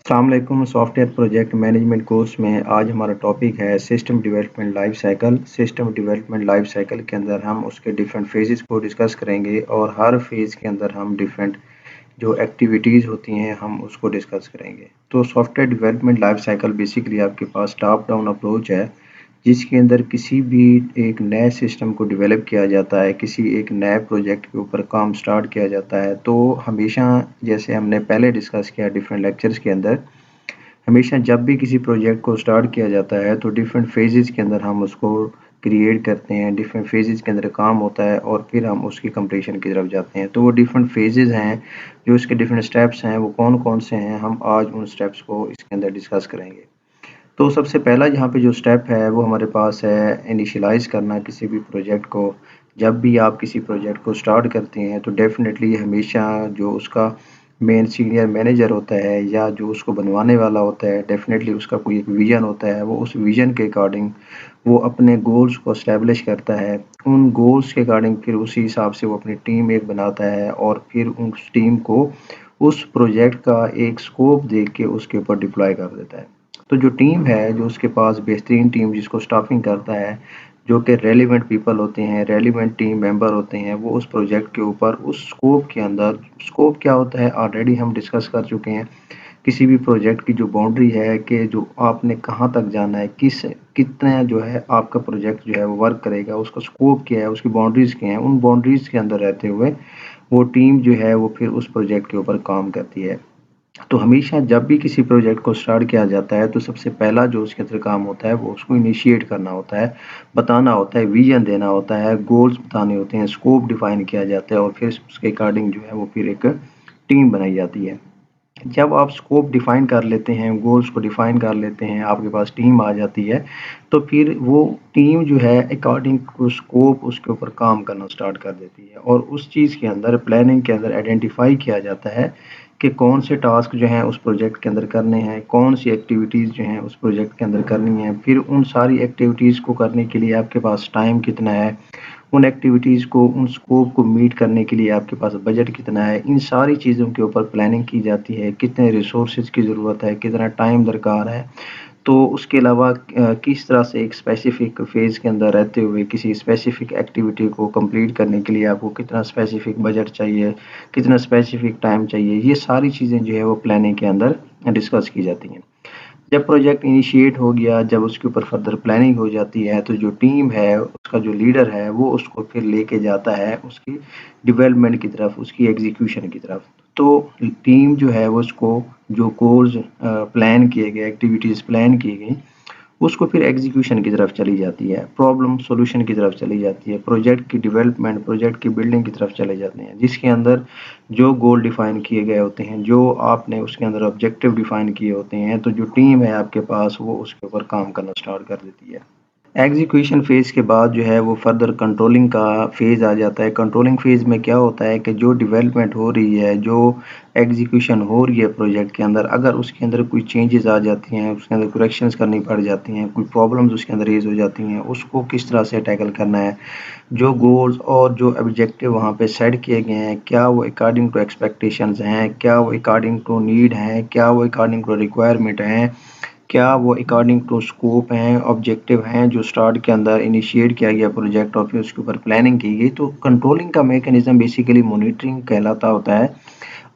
अस्सलाम वालेकुम। Software project management course में आज हमारा टॉपिक है system development life cycle. System development life cycle के अंदर हम उसके डिफरेंट फेजेस को डिस्कस करेंगे और हर फेज़ के अंदर हम डिफरेंट जो एक्टिविटीज़ होती हैं हम उसको डिस्कस करेंगे। तो software development life cycle basically आपके पास टॉप डाउन अप्रोच है, जिसके अंदर किसी भी एक नए सिस्टम को डेवलप किया जाता है, किसी एक नए प्रोजेक्ट के ऊपर काम स्टार्ट किया जाता है। तो हमेशा जैसे हमने पहले डिस्कस किया डिफरेंट लेक्चर्स के अंदर, हमेशा जब भी किसी प्रोजेक्ट को स्टार्ट किया जाता है तो डिफरेंट फेजेस के अंदर हम उसको क्रिएट करते हैं, डिफरेंट फेजेस के अंदर काम होता है और फिर हम उसकी कंप्लीशन की तरफ जाते हैं। तो वो डिफरेंट फेजेस हैं, जो इसके डिफरेंट स्टेप्स हैं वो कौन कौन से हैं, हम आज उन स्टेप्स को इसके अंदर डिस्कस करेंगे। तो सबसे पहला यहाँ पे जो स्टेप है वो हमारे पास है इनिशियलाइज़ करना किसी भी प्रोजेक्ट को। जब भी आप किसी प्रोजेक्ट को स्टार्ट करते हैं तो डेफ़िनेटली हमेशा जो उसका मेन सीनियर मैनेजर होता है या जो उसको बनवाने वाला होता है, डेफ़िनेटली उसका कोई एक विज़न होता है। वो उस विज़न के अकॉर्डिंग वो अपने गोल्स को एस्टैब्लिश करता है। उन गोल्स के अकॉर्डिंग फिर उसी हिसाब से वो अपनी टीम एक बनाता है और फिर उस टीम को उस प्रोजेक्ट का एक स्कोप देके के उसके ऊपर डिप्लॉय कर देता है। तो जो टीम है, जो उसके पास बेहतरीन टीम जिसको स्टाफिंग करता है, जो कि रेलेवेंट पीपल होते हैं, रेलेवेंट टीम मेंबर होते हैं, वो उस प्रोजेक्ट के ऊपर उस स्कोप के अंदर स्कोप क्या होता है ऑलरेडी हम डिस्कस कर चुके हैं। किसी भी प्रोजेक्ट की जो बाउंड्री है कि जो आपने कहाँ तक जाना है, कितना जो है आपका प्रोजेक्ट जो है वो वर्क करेगा, उसका स्कोप क्या है, उसकी बाउंड्रीज़ क्या हैं, उन बाउंड्रीज़ के अंदर रहते हुए वो टीम जो है वो फिर उस प्रोजेक्ट के ऊपर काम करती है। तो हमेशा जब भी किसी प्रोजेक्ट को स्टार्ट किया जाता है तो सबसे पहला जो उसके अंदर काम होता है वो उसको इनिशिएट करना होता है, बताना होता है, विज़न देना होता है, गोल्स बताने होते हैं, स्कोप डिफ़ाइन किया जाता है और फिर उसके अकॉर्डिंग जो है वो फिर एक टीम बनाई जाती है। जब आप स्कोप डिफ़ाइन कर लेते हैं, गोल्स को डिफ़ाइन कर लेते हैं, आपके पास टीम आ जाती है, तो फिर वो टीम जो है अकॉर्डिंग टू स्कोप उसके ऊपर काम करना स्टार्ट कर देती है और उस चीज़ के अंदर प्लानिंग के अंदर आइडेंटिफ़ाई किया जाता है कि कौन से टास्क जो हैं उस प्रोजेक्ट के अंदर करने हैं, कौन सी एक्टिविटीज़ जो हैं उस प्रोजेक्ट के अंदर करनी है। फिर उन सारी एक्टिविटीज़ को करने के लिए आपके पास टाइम कितना है, उन एक्टिविटीज़ को, उन स्कोप को मीट करने के लिए आपके पास बजट कितना है, इन सारी चीज़ों के ऊपर प्लानिंग की जाती है, कितने रिसोर्सेज़ की ज़रूरत है, कितना टाइम दरकार है। तो उसके अलावा किस तरह से एक स्पेसिफ़िक फ़ेज़ के अंदर रहते हुए किसी स्पेसिफ़िक एक्टिविटी को कंप्लीट करने के लिए आपको कितना स्पेसिफ़िक बजट चाहिए, कितना स्पेसिफ़िक टाइम चाहिए, ये सारी चीज़ें जो है वो प्लानिंग के अंदर डिस्कस की जाती हैं। जब प्रोजेक्ट इनिशिएट हो गया, जब उसके ऊपर फर्दर प्लानिंग हो जाती है, तो जो टीम है, उसका जो लीडर है, वो उसको फिर लेके जाता है उसकी डेवलपमेंट की तरफ, उसकी एग्ज़ीक्यूशन की तरफ। तो टीम जो है वो उसको जो गोल्स प्लान किए गए, एक्टिविटीज़ प्लान की गई, उसको फिर एग्ज़ीक्यूशन की तरफ चली जाती है, प्रॉब्लम सॉल्यूशन की तरफ चली जाती है, प्रोजेक्ट की डेवलपमेंट, प्रोजेक्ट की बिल्डिंग की तरफ चले जाते हैं, जिसके अंदर जो गोल डिफ़ाइन किए गए होते हैं, जो आपने उसके अंदर ऑब्जेक्टिव डिफ़ाइन किए होते हैं, तो जो टीम है आपके पास वो उसके ऊपर काम करना स्टार्ट कर देती है। एग्जीक्यूशन फ़ेज़ के बाद जो है वो फर्दर कंट्रोलिंग का फ़ेज़ आ जाता है। कंट्रोलिंग फ़ेज़ में क्या होता है कि जो डेवलपमेंट हो रही है, जो एग्जीक्यूशन हो रही है प्रोजेक्ट के अंदर, अगर उसके अंदर कोई चेंजेज़ आ जाती हैं, उसके अंदर करेक्शंस करनी पड़ जाती हैं, कोई प्रॉब्लम्स उसके अंदर रेज़ हो जाती हैं, उसको किस तरह से टैकल करना है। जो गोल्स और जो ऑब्जेक्टिव वहाँ पे सेट किए गए हैं, क्या वो अकॉर्डिंग टू एक्सपेक्टेशंस हैं, क्या वो अकॉर्डिंग टू नीड हैं, क्या वो अकॉर्डिंग टू रिक्वायरमेंट हैं, क्या वो अकॉर्डिंग टू स्कोप हैं, ऑब्जेक्टिव हैं जो स्टार्ट के अंदर इनिशिएट किया गया प्रोजेक्ट और फिर उसके ऊपर प्लानिंग की गई। तो कंट्रोलिंग का मैकेनिज़्म बेसिकली मॉनिटरिंग कहलाता होता है।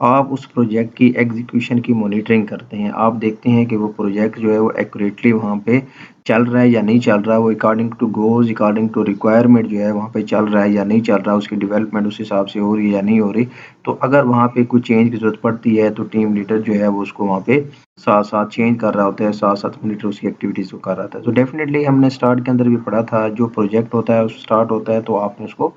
आप उस प्रोजेक्ट की एग्जीक्यूशन की मॉनिटरिंग करते हैं। आप देखते हैं कि वो प्रोजेक्ट जो है वो एक्यूरेटली वहाँ पे चल रहा है या नहीं चल रहा है, वो according to goals, according to requirement जो है वहाँ पे चल रहा है या नहीं चल रहा है, उसकी डेवलपमेंट उस हिसाब से हो रही है या नहीं हो रही। तो अगर वहाँ पे कोई चेंज की ज़रूरत पड़ती है तो टीम लीडर जो है वो उसको वहाँ पे साथ-साथ चेंज कर रहा होता है, साथ-साथ मॉनिटर उसकी एक्टिविटीज़ को कर रहा था। तो डेफ़िनेटली हमने स्टार्ट के अंदर भी पढ़ा था, जो प्रोजेक्ट होता है, स्टार्ट होता है तो आपने उसको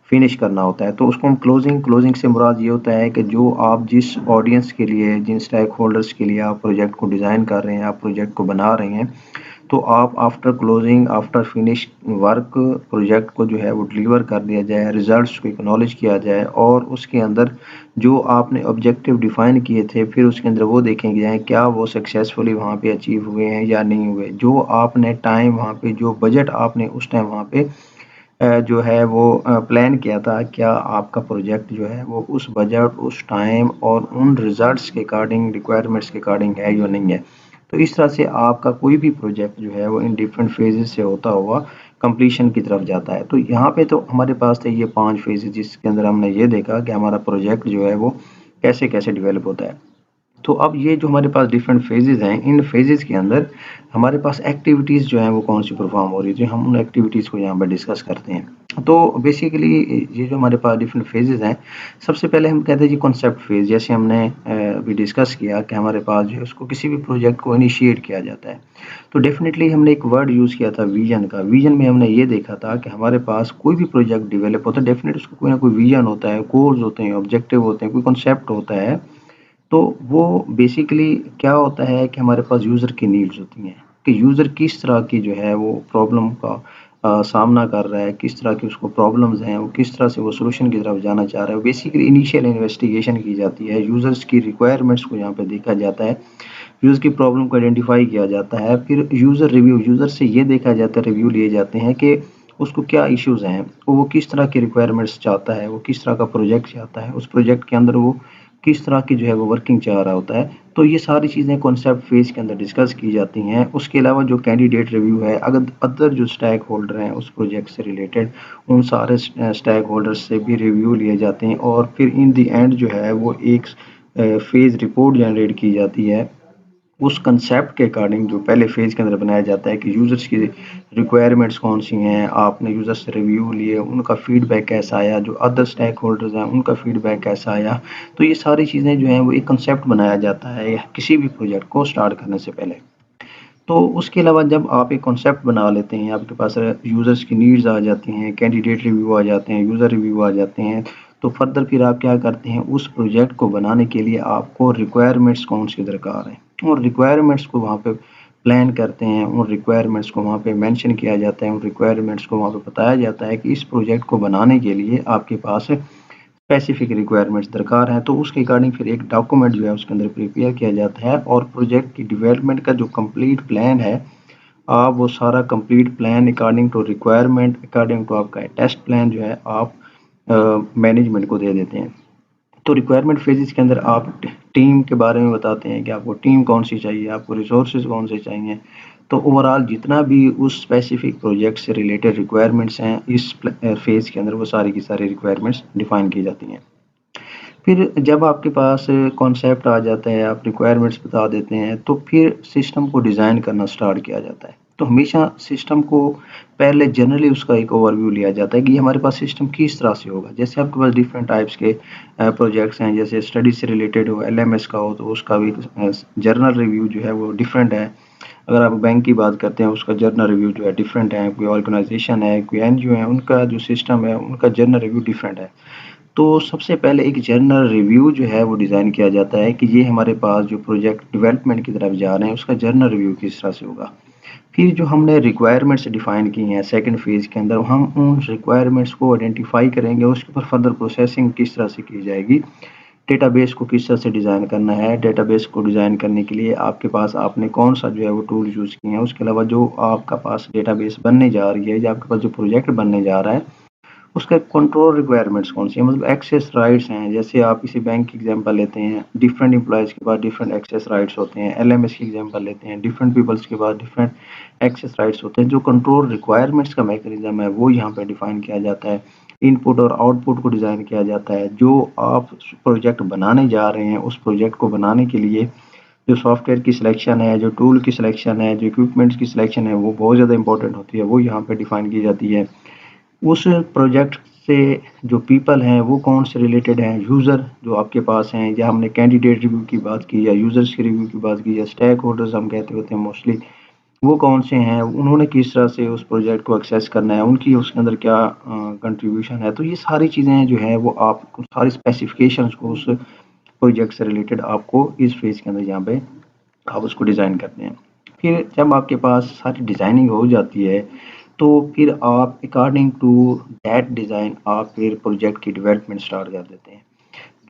फिनिश करना होता है। तो उसको हम क्लोजिंग से मुराद ये होता है कि जो आप जिस ऑडियंस के लिए, जिन स्टेक होल्डर्स के लिए आप प्रोजेक्ट को डिज़ाइन कर रहे हैं, आप प्रोजेक्ट को बना रहे हैं, तो आप after closing, after finish work project को जो है वो डिलीवर कर दिया जाए, रिज़ल्ट्स को एक्नॉलेज किया जाए और उसके अंदर जो आपने ऑब्जेक्टिव डिफ़ाइन किए थे, फिर उसके अंदर वो देखेंगे जाएँ क्या वो सक्सेसफुली वहाँ पे अचीव हुए हैं या नहीं हुए। जो आपने टाइम वहाँ पे जो बजट आपने उस टाइम वहाँ पे जो है वो प्लान किया था, क्या आपका प्रोजेक्ट जो है वो उस बजट, उस टाइम और उन रिजल्ट्स के अकॉर्डिंग, रिक्वायरमेंट्स के अकॉर्डिंग है या नहीं है। तो इस तरह से आपका कोई भी प्रोजेक्ट जो है वो इन डिफरेंट फेजेस से होता हुआ कंप्लीशन की तरफ जाता है। तो यहाँ पे तो हमारे पास थे ये 5 फेजेस, जिसके अंदर हमने ये देखा कि हमारा प्रोजेक्ट जो है वो कैसे-कैसे डेवलप होता है। तो अब ये जो हमारे पास डिफरेंट फेजेस हैं, इन फेजेस के अंदर हमारे पास एक्टिविटीज़ जो हैं वो कौन-सी परफ़ॉर्म हो रही थी, हम उन एक्टिविटीज़ को यहाँ पे डिस्कस करते हैं। तो बेसिकली ये जो हमारे पास डिफरेंट फेजेस हैं, सबसे पहले हम कहते हैं जी कॉन्सेप्ट फेज़, जैसे हमने अभी डिस्कस किया कि हमारे पास जो है उसको किसी भी प्रोजेक्ट को इनिशिएट किया जाता है। तो डेफ़िनेटली हमने एक वर्ड यूज़ किया था विज़न का। विज़न में हमने ये देखा था कि हमारे पास कोई भी प्रोजेक्ट डेवलप होता है, डेफ़िनेटली उसको कोई ना कोई विज़न होता है, गोल्स होते हैं, ऑब्जेक्टिव होते हैं, कोई कॉन्सेप्ट होता है। तो वो बेसिकली क्या होता है कि हमारे पास यूज़र की नीड्स होती हैं, कि यूज़र किस तरह की जो है वो प्रॉब्लम का सामना कर रहा है, किस तरह की उसको प्रॉब्लम्स हैं, वो किस तरह से वो सॉल्यूशन की तरफ जाना चाह रहा है। बेसिकली इनिशियल इन्वेस्टिगेशन की जाती है, यूज़र्स की रिक्वायरमेंट्स को यहाँ पे देखा जाता है, यूज़र की प्रॉब्लम को आइडेंटिफ़ाई किया जाता है, फिर यूज़र रिव्यू, यूज़र से ये देखा जाता है, रिव्यू लिए जाते हैं कि उसको क्या इश्यूज़ हैं, वो किस तरह की रिक्वायरमेंट्स चाहता है, वो किस तरह का प्रोजेक्ट चाहता है, उस प्रोजेक्ट के अंदर वो किस तरह की जो है वो वर्किंग चाह रहा होता है। तो ये सारी चीज़ें कॉन्सेप्ट फेज़ के अंदर डिस्कस की जाती हैं। उसके अलावा जो कैंडिडेट रिव्यू है, अगर अदर जो स्टेक होल्डर हैं उस प्रोजेक्ट से रिलेटेड, उन सारे स्टेक होल्डर्स से भी रिव्यू लिए जाते हैं और फिर इन द एंड जो है वो एक फेज़ रिपोर्ट जनरेट की जाती है। उस कंसेप्ट के अकॉर्डिंग जो पहले फेज़ के अंदर बनाया जाता है कि यूज़र्स की रिक्वायरमेंट्स कौन-सी हैं, आपने यूज़र्स से रिव्यू लिए, उनका फीडबैक कैसा आया, जो अदर स्टेक होल्डर्स हैं, उनका फीडबैक कैसा आया। तो ये सारी चीज़ें जो हैं वो एक कंसेप्ट बनाया जाता है किसी भी प्रोजेक्ट को स्टार्ट करने से पहले। तो उसके अलावा जब आप एक कॉन्सेप्ट बना लेते हैं, आपके पास यूज़र्स की नीड्स आ जाती हैं, कैंडिडेट रिव्यू आ जाते हैं, यूज़र रिव्यू आ जाते हैं, तो फर्दर फिर आप क्या करते हैं, उस प्रोजेक्ट को बनाने के लिए आपको रिक्वायरमेंट्स कौन-सी दरकार हैं, और रिक्वायरमेंट्स को वहाँ पे प्लान करते हैं, उन रिक्वायरमेंट्स को वहाँ पे मेंशन किया जाता है, उन रिक्वायरमेंट्स को वहाँ पे बताया जाता है कि इस प्रोजेक्ट को बनाने के लिए आपके पास स्पेसिफिक रिक्वायरमेंट्स दरकार हैं। तो उसके अकॉर्डिंग फिर एक डॉक्यूमेंट जो है उसके अंदर प्रिपेयर किया जाता है और प्रोजेक्ट की डेवलपमेंट का जो कंप्लीट प्लान है, आप वो सारा complete plan according to requirement, according to आपका टेस्ट प्लान जो है आप मैनेजमेंट को दे देते हैं। तो रिक्वायरमेंट फेजेस के अंदर आप टीम के बारे में बताते हैं कि आपको टीम कौन सी चाहिए, आपको रिसोर्सेज कौन से चाहिए। तो ओवरऑल जितना भी उस स्पेसिफिक प्रोजेक्ट से रिलेटेड रिक्वायरमेंट्स हैं, इस फेज के अंदर वो सारी की सारी रिक्वायरमेंट्स डिफाइन की जाती हैं। फिर जब आपके पास कॉन्सेप्ट आ जाता है, आप रिक्वायरमेंट्स बता देते हैं, तो फिर सिस्टम को डिज़ाइन करना स्टार्ट किया जाता है। तो हमेशा सिस्टम को पहले जनरली उसका एक ओवरव्यू लिया जाता है कि हमारे पास सिस्टम किस तरह से होगा। जैसे आपके पास डिफरेंट टाइप्स के प्रोजेक्ट्स हैं, जैसे स्टडी से रिलेटेड हो, एलएमएस का हो, तो उसका भी जर्नल रिव्यू जो है वो डिफरेंट है। अगर आप बैंक की बात करते हैं, उसका जर्नल रिव्यू जो है डिफरेंट है। कोई ऑर्गेनाइजेशन है, कोई एनजीओ है, उनका जो सिस्टम है, उनका जर्नल रिव्यू डिफरेंट है। तो सबसे पहले एक जर्नल रिव्यू जो है वो डिज़ाइन किया जाता है कि ये हमारे पास जो प्रोजेक्ट डेवलपमेंट की तरफ जा रहे हैं उसका जर्नल रिव्यू किस तरह से होगा। फिर जो हमने रिक्वायरमेंट्स डिफाइन की हैं सेकंड फेज़ के अंदर, हम उन रिक्वायरमेंट्स को आइडेंटिफाई करेंगे, उसके ऊपर फर्दर प्रोसेसिंग किस तरह से की जाएगी, डेटाबेस को किस तरह से डिज़ाइन करना है। डेटाबेस को डिज़ाइन करने के लिए आपके पास आपने कौन-सा जो है वो टूल यूज़ किए हैं, उसके अलावा जो आपका पास डेटाबेस बनने जा रही है या आपके पास जो प्रोजेक्ट बनने जा रहा है उसका कंट्रोल रिक्वायरमेंट्स कौन-सी है, मतलब एक्सेस राइट्स हैं। जैसे आप किसी बैंक की एग्ज़ाम्पल लेते हैं, डिफरेंट एम्प्लॉइज़ के पास डिफरेंट एक्सेस राइट्स होते हैं। एलएमएस की एग्ज़ाम्पल लेते हैं, डिफरेंट पीपल्स के पास डिफरेंट एक्सेस राइट्स होते हैं। जो कंट्रोल रिक्वायरमेंट्स का मैकेनिज़्म है, वो यहाँ पे डिफाइन किया जाता है। इनपुट और आउटपुट को डिज़ाइन किया जाता है। जो आप प्रोजेक्ट बनाने जा रहे हैं, उस प्रोजेक्ट को बनाने के लिए जो सॉफ्टवेयर की सिलेक्शन है, जो टूल की सिलेक्शन है, जो इक्विपमेंट्स की सिलेक्शन है, वो बहुत ज़्यादा इंपॉर्टेंट होती है, वो यहाँ पे डिफाइन की जाती है। उस प्रोजेक्ट से जो पीपल हैं वो कौन से रिलेटेड हैं, यूज़र जो आपके पास हैं, या हमने कैंडिडेट रिव्यू की बात की या यूज़र्स के रिव्यू की बात की या स्टेक होल्डर्स हम कहते होते हैं मोस्टली, वो कौन से हैं, उन्होंने किस तरह से उस प्रोजेक्ट को एक्सेस करना है, उनकी उसके अंदर क्या कंट्रीब्यूशन है। तो ये सारी चीज़ें जो है वो आप सारी स्पेसिफिकेशंस को उस प्रोजेक्ट से रिलेटेड आपको इस फेज़ के अंदर यहाँ पे आप उसको डिज़ाइन करते हैं। फिर जब आपके पास सारी डिज़ाइनिंग हो जाती है, तो फिर आप अकॉर्डिंग टू दैट डिज़ाइन आप फिर प्रोजेक्ट की डेवलपमेंट स्टार्ट कर देते हैं।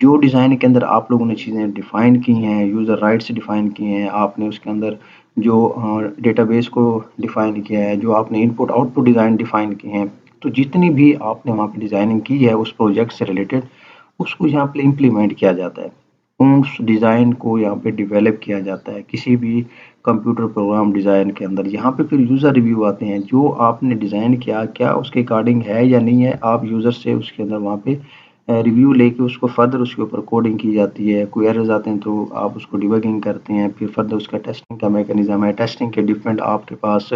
जो डिज़ाइन के अंदर आप लोगों ने चीज़ें डिफ़ाइन की हैं, यूज़र राइट्स डिफ़ाइन किए हैं, आपने उसके अंदर जो डेटाबेस को डिफ़ाइन किया है, जो आपने इनपुट आउटपुट डिज़ाइन डिफ़ाइन किए हैं, तो जितनी भी आपने वहाँ पे डिज़ाइनिंग की है उस प्रोजेक्ट से रिलेटेड, उसको यहाँ पे इम्प्लीमेंट किया जाता है। उस डिज़ाइन को यहाँ पे डेवलप किया जाता है किसी भी कंप्यूटर प्रोग्राम डिज़ाइन के अंदर। यहाँ पे फिर यूज़र रिव्यू आते हैं, जो आपने डिज़ाइन किया, क्या उसके अकॉर्डिंग है या नहीं है, आप यूज़र से उसके अंदर वहाँ पे रिव्यू लेके उसको फर्दर उसके ऊपर कोडिंग की जाती है। कोई एरर्स आते हैं तो आप उसको डिबगिंग करते हैं, फिर फर्दर उसका टेस्टिंग का मैकेनिज़्म है। टेस्टिंग के डिफरेंट आपके पास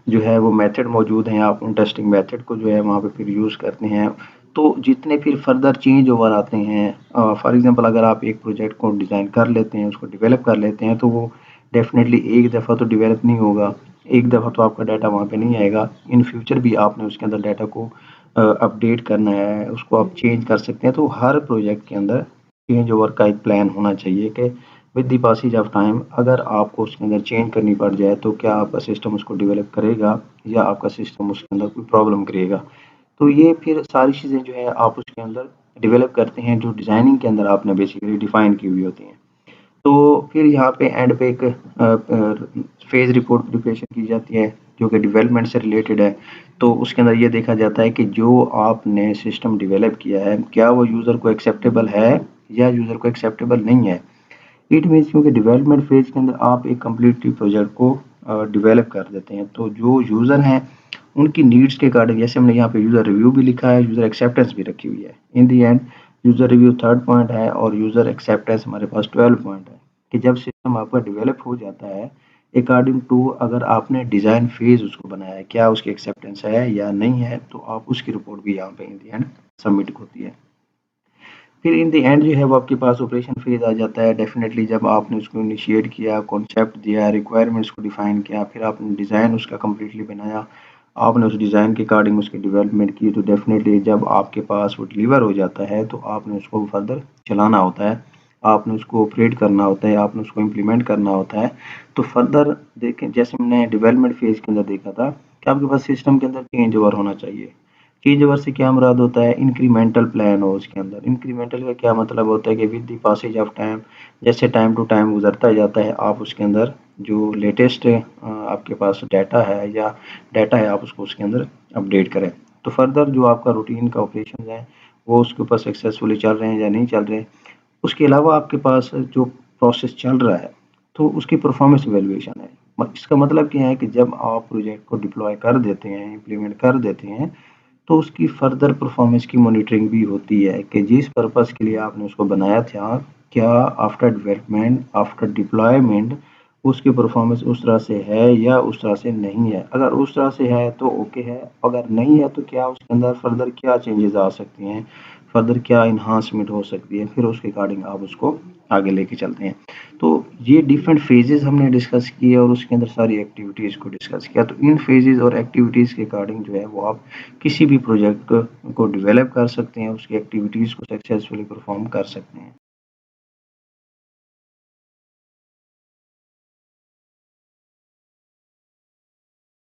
जो है वो मेथड मौजूद हैं, आप उन टेस्टिंग मेथड को जो है वहाँ पे फिर यूज़ करते हैं। तो जितने फिर फर्दर चेंज ओवर आते हैं, फॉर एग्ज़ाम्पल अगर आप एक प्रोजेक्ट को डिज़ाइन कर लेते हैं, उसको डेवलप कर लेते हैं, तो वो डेफ़िनेटली एक दफ़ा तो डेवलप नहीं होगा, एक दफ़ा तो आपका डाटा वहाँ पे नहीं आएगा। इन फ्यूचर भी आपने उसके अंदर डाटा को अपडेट करना है, उसको आप चेंज कर सकते हैं। तो हर प्रोजेक्ट के अंदर चेंज ओवर का एक प्लान होना चाहिए कि with the passage of time अगर आपको उसके अंदर चेंज करनी पड़ जाए तो क्या आपका सिस्टम उसको डेवलप करेगा या आपका सिस्टम उसके अंदर कोई प्रॉब्लम करेगा। तो ये फिर सारी चीज़ें जो है आप उसके अंदर डेवलप करते हैं, जो डिज़ाइनिंग के अंदर आपने बेसिकली डिफ़ाइन की हुई होती हैं। तो फिर यहाँ पे एंड पे एक फेज़ रिपोर्ट प्रिपरेशन की जाती है, जो कि डेवलपमेंट से रिलेटेड है। तो उसके अंदर ये देखा जाता है कि जो आपने सिस्टम डेवलप किया है, क्या वो यूज़र को एक्सेप्टेबल है या यूज़र को एक्सेप्टेबल नहीं है। इट मीन्स क्योंकि डेवलपमेंट फेज के अंदर आप एक कम्प्लीटली प्रोजेक्ट को डेवलप कर देते हैं, तो जो यूज़र हैं उनकी नीड्स के अकॉर्डिंग, जैसे हमने यहाँ पे यूज़र रिव्यू भी लिखा है, यूज़र एक्सेप्टेंस भी रखी हुई है। In the end user review third point है और यूज़र एक्सेप्टेंस हमारे पास 12 पॉइंट है कि जब सिस्टम आपका डेवलप हो जाता है अकॉर्डिंग टू अगर आपने डिज़ाइन फेज उसको बनाया है, क्या उसकी एक्सेप्टेंस है या नहीं है, तो आप उसकी रिपोर्ट भी यहाँ पे इन दी एंड सबमिट होती है। फिर इन द एंड जो है वो आपके पास ऑपरेशन फेज आ जाता है। डेफिनेटली जब आपने उसको इनिशिएट किया, कॉन्सेप्ट दिया, रिक्वायरमेंट्स को डिफाइन किया, फिर आपने डिज़ाइन उसका कम्प्लीटली बनाया, आपने उस डिज़ाइन के अकॉर्डिंग उसकी डेवलपमेंट की, तो डेफिनेटली जब आपके पास वो डिलीवर हो जाता है तो आपने उसको फर्दर चलाना होता है, आपने उसको ऑपरेट करना होता है, आपने उसको इम्प्लीमेंट करना होता है। तो फर्दर देखें, जैसे हमने डेवलपमेंट फेज के अंदर देखा था कि आपके पास सिस्टम के अंदर चेंज ओवर होना चाहिए। चेंज ओवर से क्या मुराद होता है, इंक्रीमेंटल प्लान हो उसके अंदर। इंक्रीमेंटल का क्या मतलब होता है कि with the passage of time, जैसे टाइम टू टाइम गुजरता जाता है, आप उसके अंदर जो लेटेस्ट आपके पास डाटा है या डाटा है आप उसको उसके अंदर अपडेट करें। तो फर्दर जो आपका रूटीन का ऑपरेशन है वो उसके ऊपर सक्सेसफुली चल रहे हैं या नहीं चल रहे हैं। उसके अलावा आपके पास जो प्रोसेस चल रहा है तो उसकी परफॉर्मेंस इवेल्युएशन है। इसका मतलब क्या है कि जब आप प्रोजेक्ट को डिप्लॉय कर देते हैं, इम्प्लीमेंट कर देते हैं, तो उसकी फर्दर परफॉर्मेंस की मॉनिटरिंग भी होती है कि जिस पर्पस के लिए आपने उसको बनाया था, क्या आफ्टर डेवलपमेंट, आफ्टर डिप्लॉयमेंट उसकी परफॉर्मेंस उस तरह से है या उस तरह से नहीं है। अगर उस तरह से है तो ओके है, अगर नहीं है तो क्या उसके अंदर फर्दर क्या चेंजेस आ सकती हैं, फर्दर क्या इन्हांसमेंट हो सकती है, फिर उसके अकॉर्डिंग आप उसको आगे लेके चलते हैं। तो ये डिफरेंट फेजेस हमने डिस्कस किए और उसके अंदर सारी एक्टिविटीज़ को डिस्कस किया। तो इन फेजेस और एक्टिविटीज़ के अकॉर्डिंग जो है वो आप किसी भी प्रोजेक्ट को डेवलप कर सकते हैं, उसकी एक्टिविटीज़ को सक्सेसफुली परफॉर्म कर सकते हैं।